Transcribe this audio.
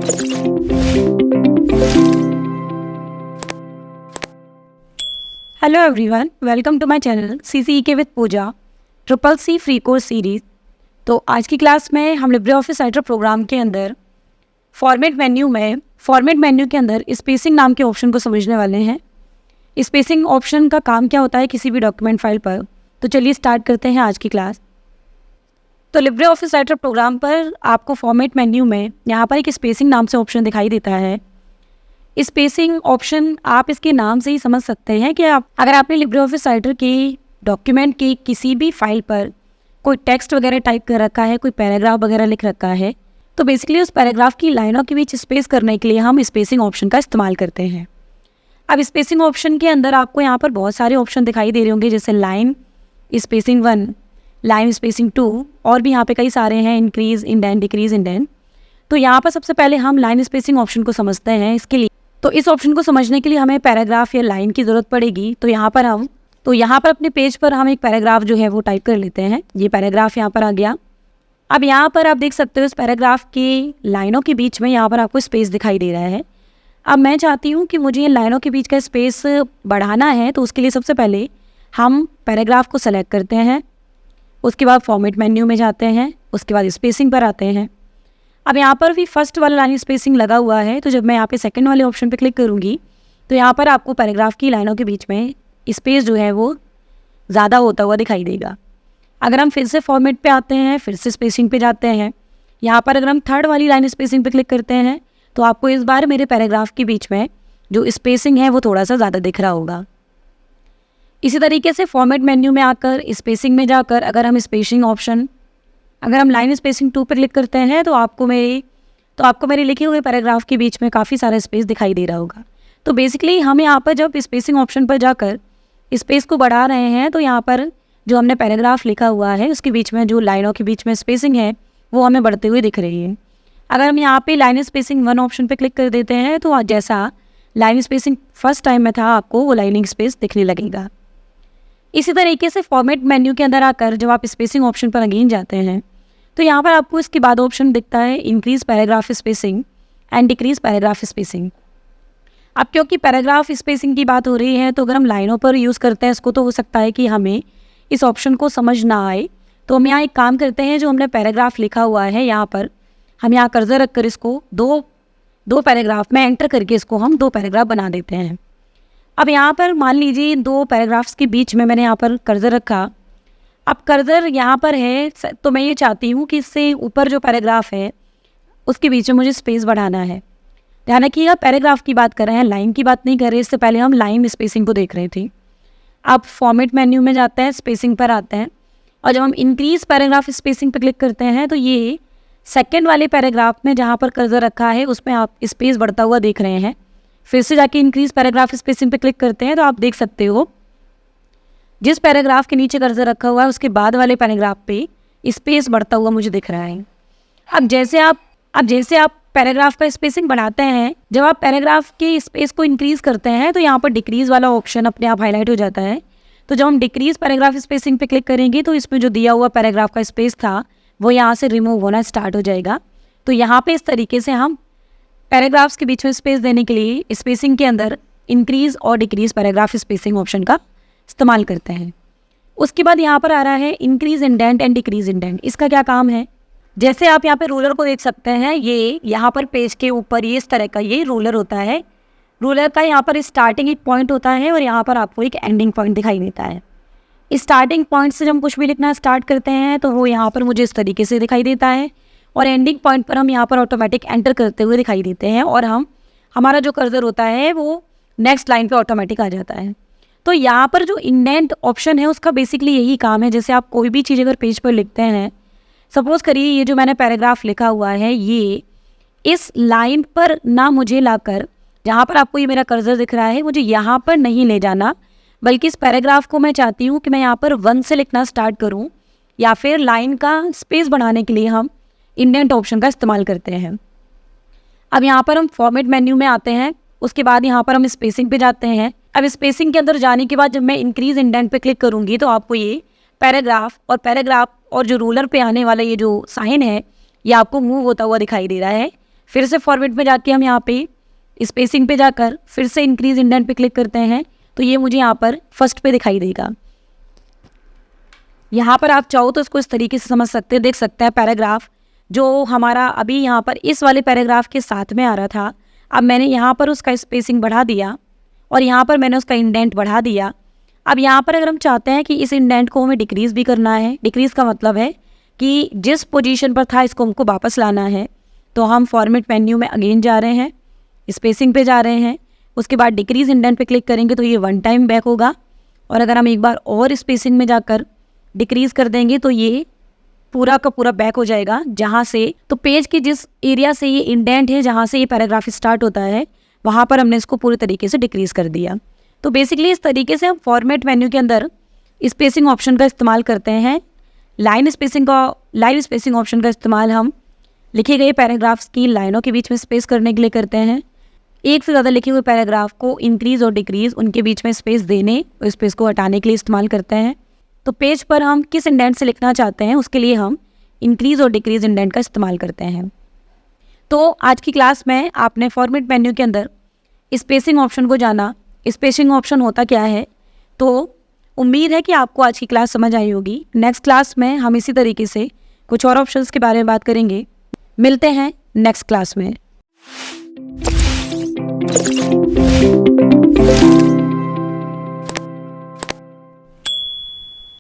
Hello everyone, welcome to my channel CCEK with Pooja triple C free course series. तो आज की class में हम लिब्रे ऑफिस राइटर प्रोग्राम के अंदर फॉर्मेट मेन्यू के अंदर स्पेसिंग नाम के ऑप्शन को समझने वाले हैं। स्पेसिंग ऑप्शन का काम क्या होता है किसी भी डॉक्यूमेंट फाइल पर। तो चलिए स्टार्ट करते हैं आज की क्लास। तो लिब्रे ऑफिस राइटर प्रोग्राम पर आपको फॉर्मेट मेन्यू में यहाँ पर एक स्पेसिंग नाम से ऑप्शन दिखाई देता है। स्पेसिंग ऑप्शन आप इसके नाम से ही समझ सकते हैं कि अगर आपने लिब्रे ऑफिस राइटर के डॉक्यूमेंट की किसी भी फाइल पर कोई टेक्स्ट वगैरह टाइप कर रखा है, कोई पैराग्राफ वगैरह लिख रखा है, तो बेसिकली उस पैराग्राफ की लाइनों के बीच स्पेस करने के लिए हम स्पेसिंग ऑप्शन का इस्तेमाल करते हैं। अब स्पेसिंग ऑप्शन के अंदर आपको यहाँ पर बहुत सारे ऑप्शन दिखाई दे रहे होंगे, जैसे लाइन स्पेसिंग 1, लाइन स्पेसिंग 2 और भी यहाँ पे कई सारे हैं, इंक्रीज इंडेंट, डिक्रीज इंडेंट। तो यहाँ पर सबसे पहले हम लाइन स्पेसिंग ऑप्शन को समझते हैं। इसके लिए तो इस ऑप्शन को समझने के लिए हमें पैराग्राफ या लाइन की ज़रूरत पड़ेगी। तो यहाँ पर अपने पेज पर हम एक पैराग्राफ जो है वो टाइप कर लेते हैं। ये पैराग्राफ यहाँ पर आ गया। अब यहाँ पर आप देख सकते हो इस पैराग्राफ की लाइनों के बीच में यहाँ पर आपको स्पेस दिखाई दे रहा है। अब मैं चाहती हूँ कि मुझे इन लाइनों के बीच का स्पेस बढ़ाना है, तो उसके लिए सबसे पहले हम पैराग्राफ को सेलेक्ट करते हैं, उसके बाद फॉर्मेट मेन्यू में जाते हैं, उसके बाद स्पेसिंग पर आते हैं। अब यहाँ पर भी फर्स्ट वाला लाइन स्पेसिंग लगा हुआ है, तो जब मैं यहाँ पे सेकंड वाले ऑप्शन पे क्लिक करूँगी तो यहाँ पर आपको पैराग्राफ की लाइनों के बीच में स्पेस जो है वो ज़्यादा होता हुआ दिखाई देगा। अगर हम फिर से फॉर्मेट पे आते हैं, फिर से स्पेसिंग पे जाते हैं, यहाँ पर अगर हम थर्ड वाली लाइन स्पेसिंग पे क्लिक करते हैं तो आपको इस बार मेरे पैराग्राफ के बीच में जो स्पेसिंग है वो थोड़ा सा ज़्यादा दिख रहा होगा। इसी तरीके से फॉर्मेट मेन्यू में आकर स्पेसिंग में जाकर अगर हम लाइन स्पेसिंग 2 पर क्लिक करते हैं तो आपको मेरे लिखे हुए पैराग्राफ के बीच में काफ़ी सारा स्पेस दिखाई दे रहा होगा। तो बेसिकली हम यहाँ पर जब स्पेसिंग ऑप्शन पर जाकर स्पेस को बढ़ा रहे हैं तो यहाँ पर जो हमने पैराग्राफ लिखा हुआ है उसके बीच में जो लाइनों के बीच में स्पेसिंग है वो हमें बढ़ते हुए दिख रही है। अगर हम यहाँ पे लाइन स्पेसिंग 1 ऑप्शन पे क्लिक कर देते हैं तो जैसा लाइन स्पेसिंग फर्स्ट टाइम में था आपको वो लाइनिंग स्पेस दिखने लगेगा। इसी तरीके से फॉर्मेट मेन्यू के अंदर आकर जब आप स्पेसिंग ऑप्शन पर अगेन जाते हैं तो यहाँ पर आपको इसके बाद ऑप्शन दिखता है increase paragraph spacing and decrease paragraph spacing. अब क्योंकि पैराग्राफ स्पेसिंग की बात हो रही है तो अगर हम लाइनों पर यूज़ करते हैं इसको तो हो सकता है कि हमें इस ऑप्शन को समझ ना आए। तो हम यहाँ एक काम करते हैं, जो हमने पैराग्राफ लिखा हुआ है यहाँ पर हम यहाँ कर्सर रखकर इसको दो पैराग्राफ में एंटर करके इसको हम 2 पैराग्राफ बना देते हैं। अब यहाँ पर मान लीजिए 2 पैराग्राफ्स के बीच में मैंने यहाँ पर कर्सर रखा। अब कर्सर यहाँ पर है तो मैं ये चाहती हूँ कि इससे ऊपर जो पैराग्राफ है उसके बीच में मुझे स्पेस बढ़ाना है। ध्यान रखिएगा, पैराग्राफ की बात कर रहे हैं, लाइन की बात नहीं कर रहे। इससे पहले हम लाइन स्पेसिंग को देख रहे थे। अब फॉर्मेट मेन्यू में जाते हैं, स्पेसिंग पर आते हैं और जब हम इंक्रीज पैराग्राफ स्पेसिंग पर क्लिक करते हैं तो ये सेकेंड वाले पैराग्राफ में जहाँ पर कर्सर रखा है उसमें आप स्पेस बढ़ता हुआ देख रहे हैं। फिर से जाके इंक्रीज पैराग्राफ स्पेसिंग पर क्लिक करते हैं तो आप देख सकते हो जिस पैराग्राफ के नीचे कर्सर रखा हुआ है उसके बाद वाले पैराग्राफ पे स्पेस बढ़ता हुआ मुझे दिख रहा है। अब जैसे आप पैराग्राफ का स्पेसिंग बढ़ाते हैं, जब आप पैराग्राफ के स्पेस को इंक्रीज करते हैं तो यहाँ पर डिक्रीज वाला ऑप्शन अपने आप हाईलाइट हो जाता है। तो जब हम डिक्रीज पैराग्राफ स्पेसिंग पे क्लिक करेंगे तो इसमें जो दिया हुआ पैराग्राफ का स्पेस था वो यहाँ से रिमूव होना स्टार्ट हो जाएगा। तो यहाँ पे इस तरीके से हम पैराग्राफ्स के बीच में स्पेस देने के लिए स्पेसिंग के अंदर इंक्रीज और डिक्रीज पैराग्राफ स्पेसिंग ऑप्शन का इस्तेमाल करते हैं। उसके बाद यहाँ पर आ रहा है increase indent and decrease indent. इसका क्या काम है, जैसे आप यहाँ पे रूलर को देख सकते हैं, ये यहाँ पर पेज के ऊपर ये इस तरह का ये रूलर होता है। रूलर का यहाँ पर स्टार्टिंग एक पॉइंट होता है और यहाँ पर आपको एक एंडिंग पॉइंट दिखाई देता है। स्टार्टिंग पॉइंट से जब हम कुछ भी लिखना स्टार्ट करते हैं तो वो यहाँ पर मुझे इस तरीके से दिखाई देता है और एंडिंग पॉइंट पर हम यहाँ पर ऑटोमेटिक एंटर करते हुए दिखाई देते हैं और हमारा जो कर्सर होता है वो नेक्स्ट लाइन पे ऑटोमेटिक आ जाता है। तो यहाँ पर जो इंडेंट ऑप्शन है उसका बेसिकली यही काम है। जैसे आप कोई भी चीज़ अगर पेज पर लिखते हैं, सपोज करिए ये जो मैंने पैराग्राफ लिखा हुआ है ये इस लाइन पर ना मुझे लाकर, जहाँ पर आपको ये मेरा कर्सर दिख रहा है, मुझे यहाँ पर नहीं ले जाना, बल्कि इस पैराग्राफ को मैं चाहती हूँ कि मैं यहाँ पर 1 से लिखना स्टार्ट करूँ, या फिर लाइन का स्पेस बढ़ाने के लिए हम इंडेंट ऑप्शन का इस्तेमाल करते हैं। अब यहाँ पर हम फॉर्मेट मेन्यू में आते हैं, उसके बाद यहाँ पर हम स्पेसिंग पे जाते हैं। अब स्पेसिंग के अंदर जाने के बाद जब मैं इंक्रीज इंडेंट पे क्लिक करूँगी तो आपको ये पैराग्राफ और जो रूलर पे आने वाला ये जो साइन है ये आपको मूव होता हुआ दिखाई दे रहा है। फिर से फॉर्मेट में जाके हम यहाँ पे स्पेसिंग पे जाकर फिर से इंक्रीज इंडेंट पे क्लिक करते हैं तो ये मुझे यहाँ पर फर्स्ट पे दिखाई देगा। यहाँ पर आप चाहो तो इसको इस तरीके से समझ सकते हैं, देख सकते हैं पैराग्राफ जो हमारा अभी यहाँ पर इस वाले पैराग्राफ के साथ में आ रहा था, अब मैंने यहाँ पर उसका स्पेसिंग बढ़ा दिया और यहाँ पर मैंने उसका इंडेंट बढ़ा दिया। अब यहाँ पर अगर हम चाहते हैं कि इस इंडेंट को हमें डिक्रीज़ भी करना है, डिक्रीज़ का मतलब है कि जिस पोजीशन पर था इसको हमको वापस लाना है, तो हम फॉर्मेट मेन्यू में अगेन जा रहे हैं, स्पेसिंग पे जा रहे हैं, उसके बाद डिक्रीज़ इंडेंट पे क्लिक करेंगे तो ये 1 टाइम बैक होगा। और अगर हम एक बार और स्पेसिंग में जाकर डिक्रीज़ कर देंगे तो ये पूरा का पूरा बैक हो जाएगा, जहाँ से तो पेज के जिस एरिया से ये इंडेंट है, जहाँ से ये पैराग्राफ स्टार्ट होता है, वहाँ पर हमने इसको पूरे तरीके से डिक्रीज़ कर दिया। तो बेसिकली इस तरीके से हम फॉर्मेट मेन्यू के अंदर स्पेसिंग ऑप्शन का इस्तेमाल करते हैं। लाइन स्पेसिंग ऑप्शन का इस्तेमाल हम लिखे गए पैराग्राफ्स की लाइनों के बीच में स्पेस करने के लिए करते हैं। एक से ज़्यादा लिखे हुए पैराग्राफ को इंक्रीज़ और डिक्रीज़ उनके बीच में स्पेस देने और स्पेस को हटाने के लिए इस्तेमाल करते हैं। तो पेज पर हम किस इंडेंट से लिखना चाहते हैं उसके लिए हम इंक्रीज़ और डिक्रीज़ इंडेंट का इस्तेमाल करते हैं। तो आज की क्लास में आपने फॉर्मेट मेन्यू के अंदर स्पेसिंग ऑप्शन को जाना, स्पेसिंग ऑप्शन होता क्या है। तो उम्मीद है कि आपको आज की क्लास समझ आई होगी। नेक्स्ट क्लास में हम इसी तरीके से कुछ और ऑप्शंस के बारे में बात करेंगे। मिलते हैं नेक्स्ट क्लास में।